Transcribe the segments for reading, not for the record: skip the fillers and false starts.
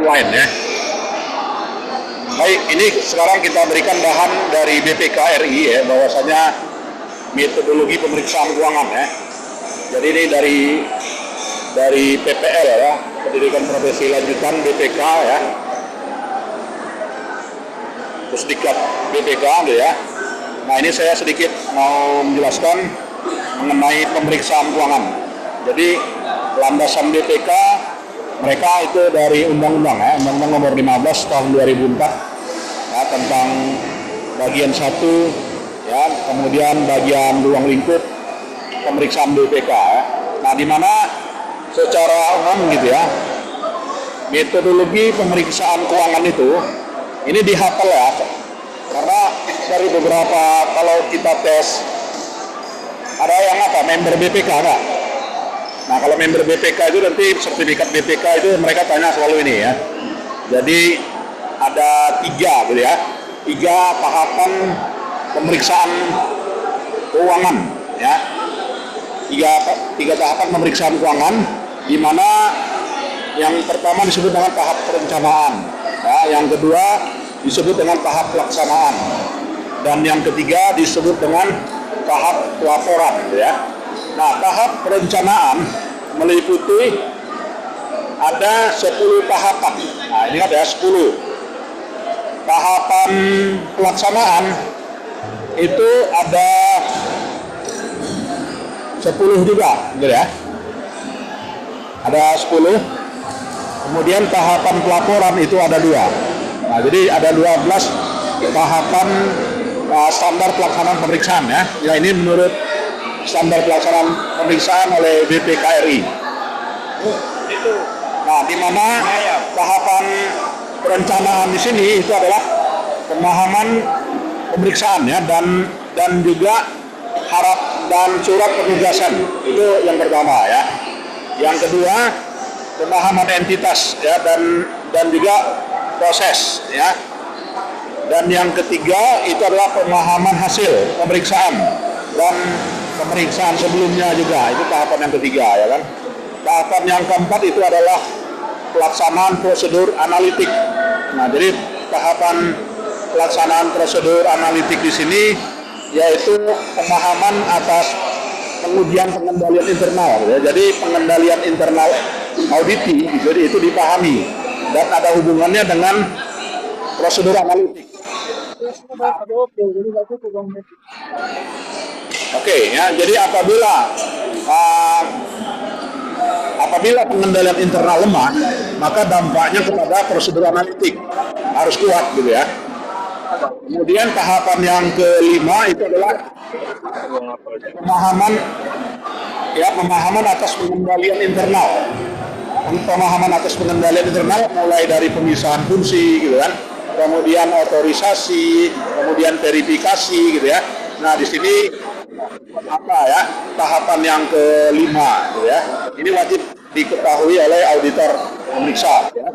online ya. Baik, ini sekarang kita berikan bahan dari BPK RI ya, bahwasanya metodologi pemeriksaan keuangan ya. Jadi ini dari PPL ya, Pendidikan Profesi Lanjutan BPK ya. Terus diklat BPK gitu ya. Nah, ini saya sedikit mau menjelaskan mengenai pemeriksaan keuangan. Jadi landasan BPK mereka itu dari undang-undang ya, Undang-Undang Nomor 15 Tahun 2004 ya, tentang bagian 1 ya, kemudian bagian ruang lingkup pemeriksaan BPK ya. Nah, di mana secara umum gitu ya, metodologi pemeriksaan keuangan itu ini dihafal ya, karena dari beberapa kalau kita tes ada yang member BPK enggak? Nah, kalau member BPK itu nanti sertifikat BPK itu mereka tanya selalu ini ya. Jadi ada 3 gitu ya, 3 tahapan pemeriksaan keuangan ya. 3 tahapan pemeriksaan keuangan, di mana yang pertama disebut dengan tahap perencanaan ya, yang kedua disebut dengan tahap pelaksanaan, dan yang ketiga disebut dengan tahap pelaporan gitu ya. Nah, tahap perencanaan meliputi ada 10 tahapan. Nah, ini ada 10. Tahapan pelaksanaan itu ada 10 juga, gitu ya. Ada 10. Kemudian tahapan pelaporan itu ada 2. Nah, jadi ada 12 tahapan standar pelaksanaan pemeriksaan ya. Ya, ini menurut standar pelaksanaan pemeriksaan oleh BPK RI. Nah, di mana tahapan perencanaan di sini itu adalah pemahaman pemeriksaan ya, dan juga harap dan surat penugasan, itu yang pertama ya. Yang kedua pemahaman entitas ya, dan juga proses ya. Dan yang ketiga itu adalah pemahaman hasil pemeriksaan dan pemeriksaan sebelumnya juga, itu tahapan yang ketiga ya kan. Tahapan yang keempat itu adalah pelaksanaan prosedur analitik. Nah, jadi tahapan pelaksanaan prosedur analitik di sini yaitu pemahaman atas pengujian pengendalian internal ya. Jadi pengendalian internal auditi jadi itu dipahami dan ada hubungannya dengan prosedur analitik. Oke ya, jadi apabila pengendalian internal lemah, maka dampaknya kepada prosedur analitik harus kuat gitu ya. Kemudian tahapan yang kelima itu adalah pemahaman atas pengendalian internal. Pemahaman atas pengendalian internal mulai dari pemisahan fungsi gitu kan, kemudian otorisasi, kemudian verifikasi gitu ya. Nah, di sini tahapan yang kelima gitu ya. Ini wajib diketahui oleh auditor pemeriksa ya.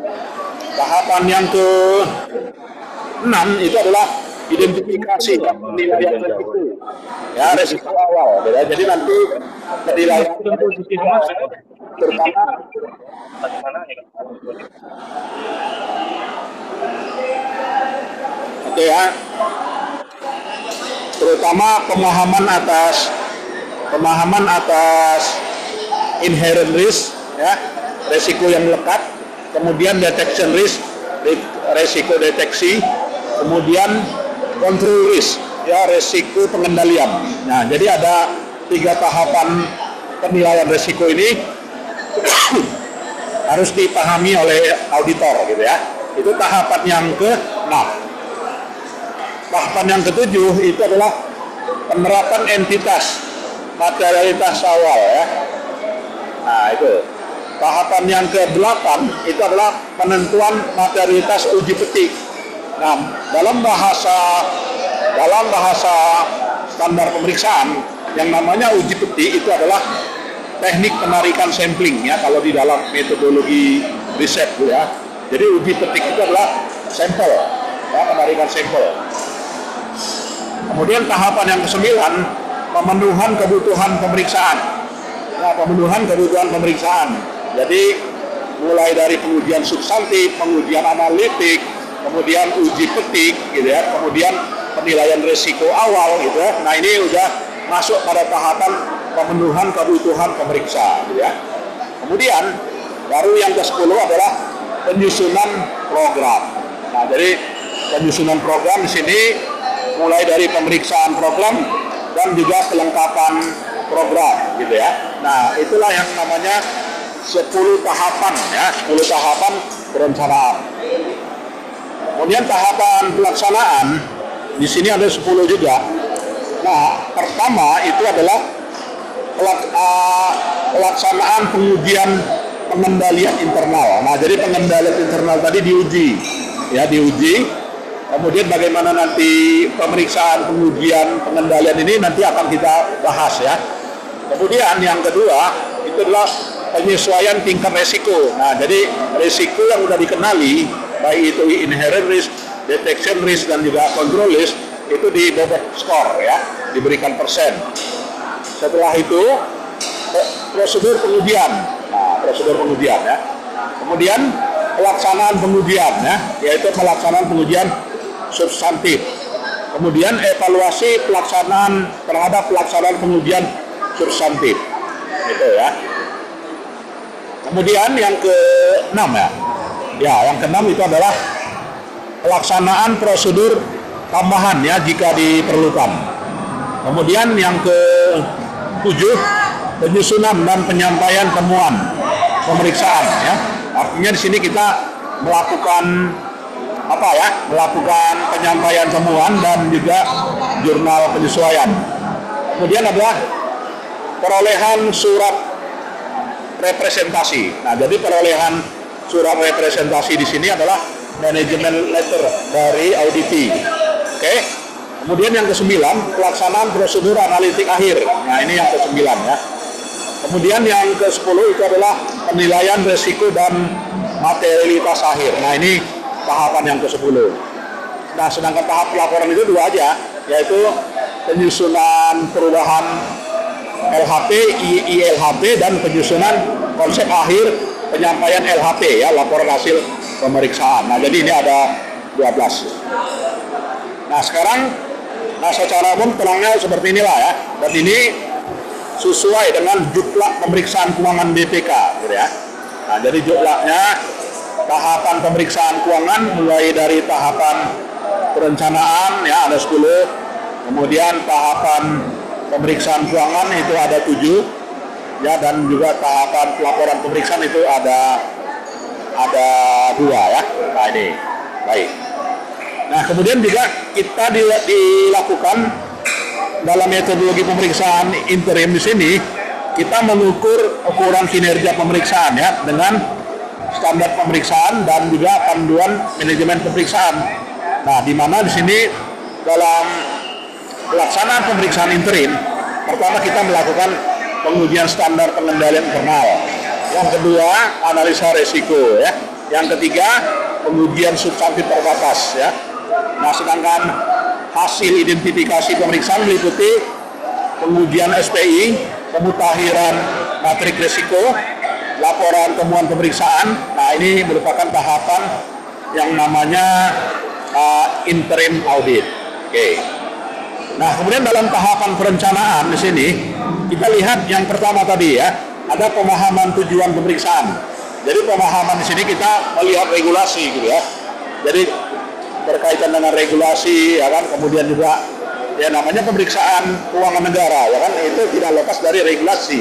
Tahapan yang ke-6 itu adalah identifikasi penilaian resiko ya, resiko awal ya. Jadi nanti penilaian terutama terutama pemahaman atas inherent risk ya, resiko yang melekat, kemudian detection risk, resiko deteksi, kemudian control risk ya, resiko pengendalian. Nah, jadi ada 3 tahapan penilaian resiko ini harus dipahami oleh auditor gitu ya. Itu tahapan yang ke-6. Tahapan yang ke-7 itu adalah penerapan entitas materialitas awal ya. Nah, itu. Tahapan yang ke-8 itu adalah penentuan materialitas uji petik. Nah, dalam bahasa standar pemeriksaan yang namanya uji petik itu adalah teknik penarikan sampling ya, kalau di dalam metodologi riset ya. Jadi uji petik itu adalah sampel ya, penarikan sampel. Kemudian tahapan yang ke-9 pemenuhan kebutuhan pemeriksaan. Nah, pemenuhan kebutuhan pemeriksaan. Jadi mulai dari pengujian substantif, pengujian analitik, kemudian uji petik, gitu ya, kemudian penilaian risiko awal, gitu ya. Nah ini udah masuk pada tahapan pemenuhan kebutuhan pemeriksa, gitu ya. Kemudian baru yang ke-10 adalah penyusunan program. Nah jadi penyusunan program di sini mulai dari pemeriksaan program dan juga kelengkapan program, gitu ya. Nah itulah yang namanya 10 tahapan ya, 10 tahapan perencanaan. Kemudian tahapan pelaksanaan di sini ada 10 juga. Nah, pertama itu adalah pelaksanaan pengujian pengendalian internal. Nah, jadi pengendalian internal tadi diuji, ya diuji. Kemudian bagaimana nanti pemeriksaan pengujian pengendalian ini nanti akan kita bahas ya. Kemudian yang kedua itu adalah penyesuaian tingkat resiko. Nah, jadi resiko yang sudah dikenali, baik itu inherent risk, detection risk, dan juga control risk, itu dibobot skor ya, diberikan persen. Setelah itu prosedur pengujian. Nah, prosedur pengujian ya. Kemudian pelaksanaan pengujian ya, yaitu pelaksanaan pengujian substantif. Kemudian evaluasi pelaksanaan terhadap pelaksanaan pengujian substantif. Gitu ya. Kemudian yang ke-6 ya. Ya, yang ke-6 itu adalah pelaksanaan prosedur tambahan ya jika diperlukan. Kemudian yang ke-7 penyusunan dan penyampaian temuan pemeriksaan ya. Artinya di sini kita melakukan apa ya? Melakukan penyampaian temuan dan juga jurnal penyesuaian. Kemudian adalah perolehan surat representasi. Nah, jadi perolehan surat representasi di sini adalah manajemen letter dari auditi. Oke. Kemudian yang ke-9 pelaksanaan prosedur analitik akhir. Nah, ini yang ke-9 ya. Kemudian yang ke-10 itu adalah penilaian risiko dan materialitas akhir. Nah, ini tahapan yang ke-10. Nah, sedangkan tahap pelaporan itu 2 aja, yaitu penyusunan perubahan LHP, ILHP, dan penyusunan konsep akhir penyampaian LHP ya, laporan hasil pemeriksaan. Nah, jadi ini ada 12. Nah, sekarang secara umum terangnya seperti inilah ya. Dan ini sesuai dengan juklak pemeriksaan keuangan BPK gitu ya. Nah, jadi juklaknya tahapan pemeriksaan keuangan mulai dari tahapan perencanaan ya ada 10, kemudian tahapan pemeriksaan keuangan itu ada 7 ya, dan juga tahapan pelaporan pemeriksaan itu ada 2 ya. Nah, ini baik. Nah, kemudian juga kita dilakukan dalam metodologi pemeriksaan interim di sini, kita mengukur ukuran kinerja pemeriksaan ya dengan standar pemeriksaan dan juga panduan manajemen pemeriksaan. Nah, di mana di sini dalam pelaksanaan pemeriksaan interim, pertama kita melakukan pengujian standar pengendalian internal. Yang kedua, analisa risiko ya. Yang ketiga, pengujian substantif terbatas ya. Nah, sedangkan hasil identifikasi pemeriksaan meliputi pengujian SPI, pemutakhiran matrik risiko, laporan temuan pemeriksaan. Nah, ini merupakan tahapan yang namanya interim audit. Oke. Nah, kemudian dalam tahapan perencanaan di sini kita lihat yang pertama tadi ya, ada pemahaman tujuan pemeriksaan. Jadi pemahaman di sini kita melihat regulasi gitu ya. Jadi berkaitan dengan regulasi ya kan, kemudian juga ya namanya pemeriksaan keuangan negara ya kan, itu tidak lepas dari regulasi.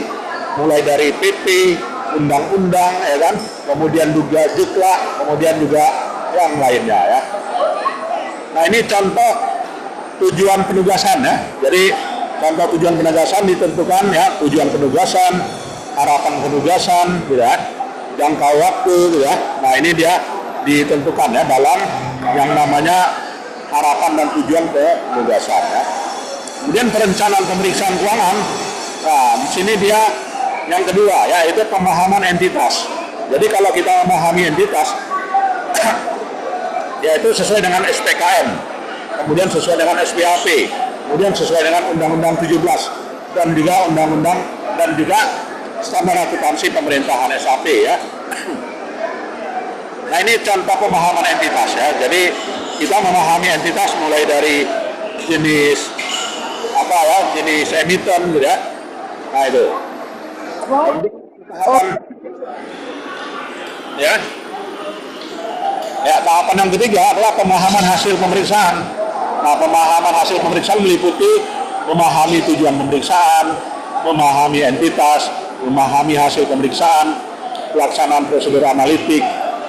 Mulai dari PP, undang-undang ya kan, kemudian juga juklak, kemudian juga yang lainnya ya. Nah, ini contoh tujuan penugasan ya. Jadi contoh tujuan penugasan ditentukan ya, tujuan penugasan, harapan penugasan gitu ya, jangka waktu gitu ya. Nah, ini dia ditentukan ya dalam yang namanya harapan dan tujuan penugasan ya. Kemudian perencanaan pemeriksaan keuangan. Nah, di sini dia yang kedua ya, itu pemahaman entitas. Jadi kalau kita memahami entitas yaitu sesuai dengan SPKM, kemudian sesuai dengan SPAP, kemudian sesuai dengan Undang-Undang 17 dan juga Undang-Undang dan juga standar akuntansi pemerintahan SAP ya. Nah ini contoh pemahaman entitas ya. Jadi kita memahami entitas mulai dari jenis apa ya, jenis emiten gitu ya. Nah itu. Ya. Ya, tahapan yang ketiga adalah pemahaman hasil pemeriksaan. Nah, pemahaman hasil pemeriksaan meliputi memahami tujuan pemeriksaan, memahami entitas, memahami hasil pemeriksaan, pelaksanaan prosedur analitik,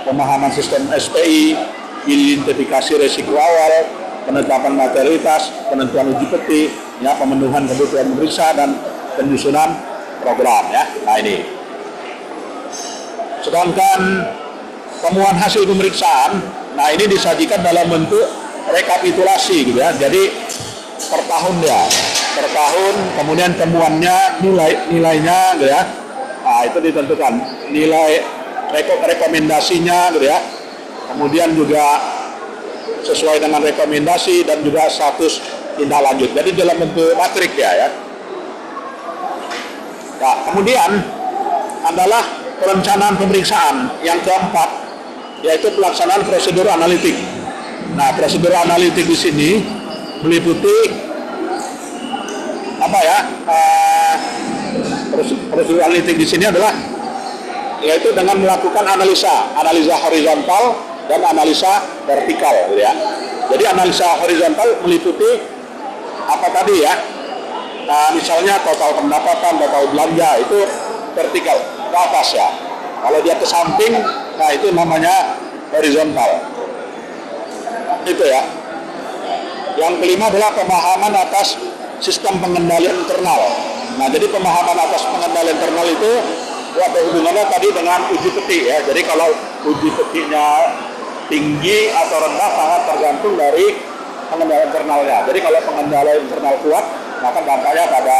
pemahaman sistem SPI, identifikasi resiko awal, penetapan materialitas, penentuan uji peti, ya, pemenuhan kebutuhan pemeriksa dan penyusunan program ya. Nah ini. Sedangkan temuan hasil pemeriksaan, nah ini disajikan dalam bentuk rekapitulasi gitu ya. Jadi per tahun ya, per tahun, kemudian temuannya, nilainya gitu ya. Nah itu ditentukan nilai rekomendasinya gitu ya. Kemudian juga sesuai dengan rekomendasi dan juga status tindak lanjut. Jadi dalam bentuk matrik ya. Nah, kemudian adalah perencanaan pemeriksaan yang keempat, yaitu pelaksanaan prosedur analitik. Nah, prosedur analitik di sini meliputi apa ya? Prosedur analitik di sini adalah yaitu dengan melakukan analisa horizontal dan analisa vertikal, gitu ya. Jadi analisa horizontal meliputi apa tadi ya? Nah, misalnya total pendapatan, total belanja itu vertikal ke atas ya. Kalau dia ke samping, nah itu namanya horizontal. Itu ya. Yang kelima adalah pemahaman atas sistem pengendalian internal. Nah, jadi pemahaman atas pengendalian internal itu ada hubungannya tadi dengan uji peti ya. Jadi kalau uji petinya tinggi atau rendah sangat tergantung dari pengendalian internalnya. Jadi kalau pengendalian internal kuat, maka dampaknya pada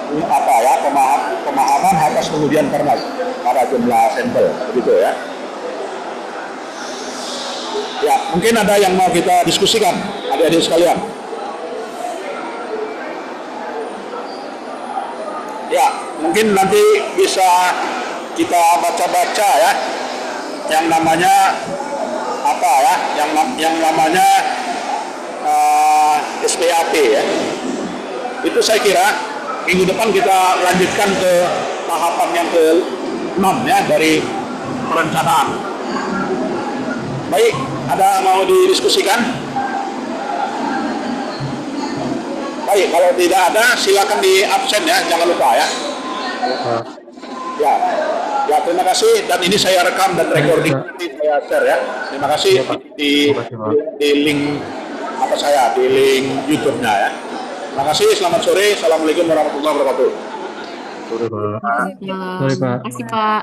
apa ya, pemahaman atas kemudian internal pada jumlah sampel, begitu ya. Ya, mungkin ada yang mau kita diskusikan, adik-adik sekalian. Ya, mungkin nanti bisa kita baca-baca ya, yang namanya apa ya, yang namanya SPAP ya. Itu saya kira minggu depan kita lanjutkan ke tahapan yang ke-6 ya dari perencanaan. Baik, ada mau didiskusikan? Baik, kalau tidak ada silakan di absen ya, jangan lupa ya. Ya, terima kasih, dan ini saya rekam dan recording nanti saya share ya. Terima kasih di link apa saya di link YouTube-nya ya. Terima kasih, selamat sore, assalamualaikum warahmatullahi wabarakatuh. Sore Pak. Terima kasih, Pak.